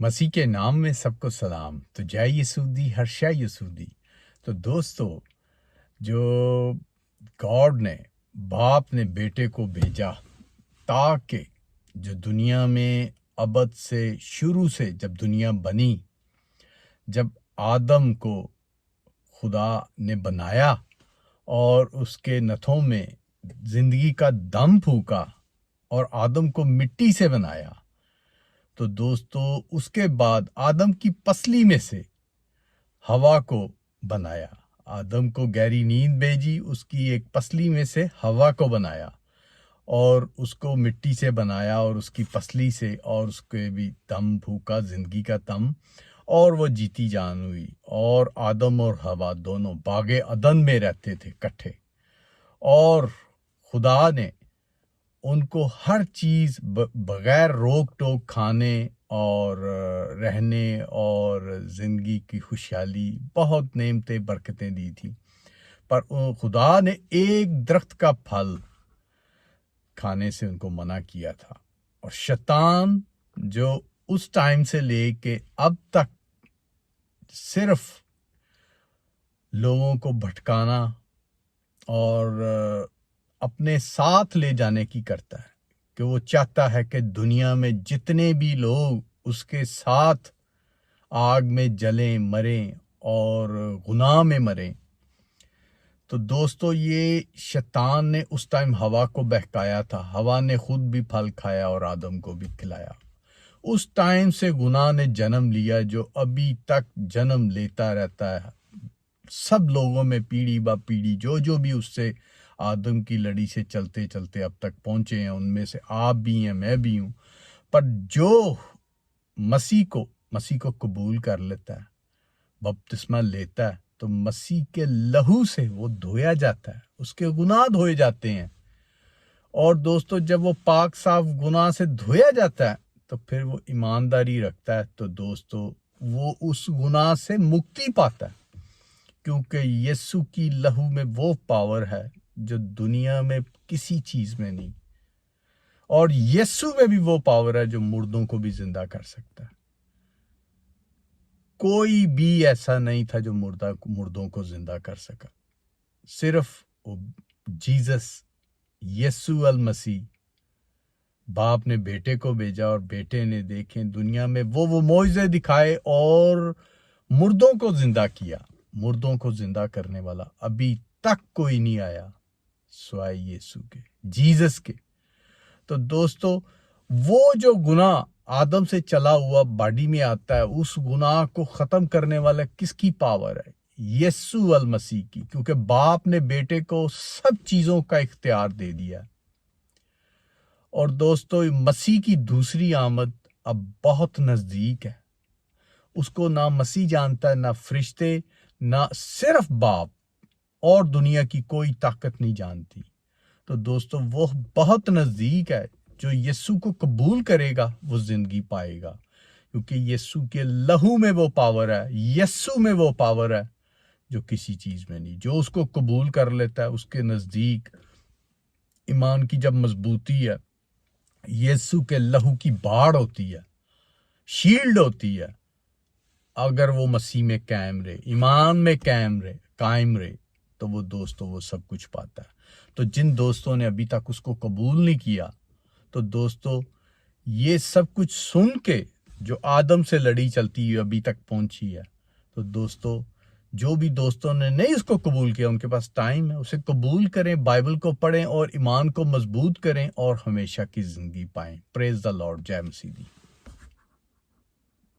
مسیح کے نام میں سب کو سلام۔ تو جے یسودی ہر شے یسودی۔ تو دوستو، جو گاڈ نے باپ نے بیٹے کو بھیجا تاکہ جو دنیا میں ابد سے شروع سے جب دنیا بنی، جب آدم کو خدا نے بنایا اور اس کے نتھوں میں زندگی کا دم پھونکا اور آدم کو مٹی سے بنایا، تو دوستو اس کے بعد آدم کی پسلی میں سے ہوا کو بنایا۔ آدم کو گہری نیند بھیجی، اس کی ایک پسلی میں سے ہوا کو بنایا اور اس کو مٹی سے بنایا اور اس کی پسلی سے، اور اس کے بھی دم پھونکا، زندگی کا دم، اور وہ جیتی جان ہوئی۔ اور آدم اور ہوا دونوں باغ عدن میں رہتے تھے کٹھے، اور خدا نے ان کو ہر چیز بغیر روک ٹوک کھانے اور رہنے اور زندگی کی خوشحالی، بہت نعمتیں برکتیں دی تھی، پر خدا نے ایک درخت کا پھل کھانے سے ان کو منع کیا تھا۔ اور شیطان جو اس ٹائم سے لے کے اب تک صرف لوگوں کو بھٹکانا اور اپنے ساتھ لے جانے کی کرتا ہے، کہ وہ چاہتا ہے کہ دنیا میں جتنے بھی لوگ اس کے ساتھ آگ میں جلیں، مریں اور گناہ میں مریں۔ تو دوستو، یہ شیطان نے اس ٹائم ہوا کو بہکایا تھا۔ ہوا نے خود بھی پھل کھایا اور آدم کو بھی کھلایا۔ اس ٹائم سے گناہ نے جنم لیا، جو ابھی تک جنم لیتا رہتا ہے سب لوگوں میں، پیڑھی با پیڑھی، جو بھی اس سے آدم کی لڑی سے چلتے چلتے اب تک پہنچے ہیں، ان میں سے آپ بھی ہیں، میں بھی ہوں۔ پر جو مسیح کو قبول کر لیتا ہے، بپتسمہ لیتا ہے، تو مسیح کے لہو سے وہ دھویا جاتا ہے، اس کے گناہ دھوئے جاتے ہیں۔ اور دوستو، جب وہ پاک صاف گناہ سے دھویا جاتا ہے تو پھر وہ ایمانداری رکھتا ہے، تو دوستو وہ اس گناہ سے مکتی پاتا ہے، کیونکہ یسوع کی لہو میں وہ پاور ہے جو دنیا میں کسی چیز میں نہیں۔ اور یسوع میں بھی وہ پاور ہے جو مردوں کو بھی زندہ کر سکتا ہے۔ کوئی بھی ایسا نہیں تھا جو مردوں کو زندہ کر سکا، صرف جیزس، یسوع المسیح۔ باپ نے بیٹے کو بھیجا اور بیٹے نے دیکھیں دنیا میں وہ معجزے دکھائے اور مردوں کو زندہ کیا۔ مردوں کو زندہ کرنے والا ابھی تک کوئی نہیں آیا سوائے یسوع کے، جیزس کے۔ تو دوستو، وہ جو گناہ آدم سے چلا ہوا باڈی میں آتا ہے، اس گناہ کو ختم کرنے والا کس کی پاور ہے؟ یسوع المسیح کی، کیونکہ باپ نے بیٹے کو سب چیزوں کا اختیار دے دیا۔ اور دوستو، مسیح کی دوسری آمد اب بہت نزدیک ہے۔ اس کو نہ مسیح جانتا ہے، نہ فرشتے، نہ صرف باپ، اور دنیا کی کوئی طاقت نہیں جانتی۔ تو دوستو، وہ بہت نزدیک ہے۔ جو یسوع کو قبول کرے گا وہ زندگی پائے گا، کیونکہ یسوع کے لہو میں وہ پاور ہے، یسوع میں وہ پاور ہے جو کسی چیز میں نہیں۔ جو اس کو قبول کر لیتا ہے، اس کے نزدیک ایمان کی جب مضبوطی ہے، یسوع کے لہو کی باڑ ہوتی ہے، شیلڈ ہوتی ہے۔ اگر وہ مسیح میں قائم رہے، ایمان میں قائم رہے، تو وہ دوستو وہ سب کچھ پاتا ہے۔ تو جن دوستوں نے ابھی تک اس کو قبول نہیں کیا، تو دوستو یہ سب کچھ سن کے جو آدم سے لڑی چلتی ہوئی ابھی تک پہنچی ہے، تو دوستو جو بھی دوستوں نے نہیں اس کو قبول کیا، ان کے پاس ٹائم ہے، اسے قبول کریں، بائبل کو پڑھیں اور ایمان کو مضبوط کریں اور ہمیشہ کی زندگی پائیں۔ پریز دا لارڈ، جے مسیح دی۔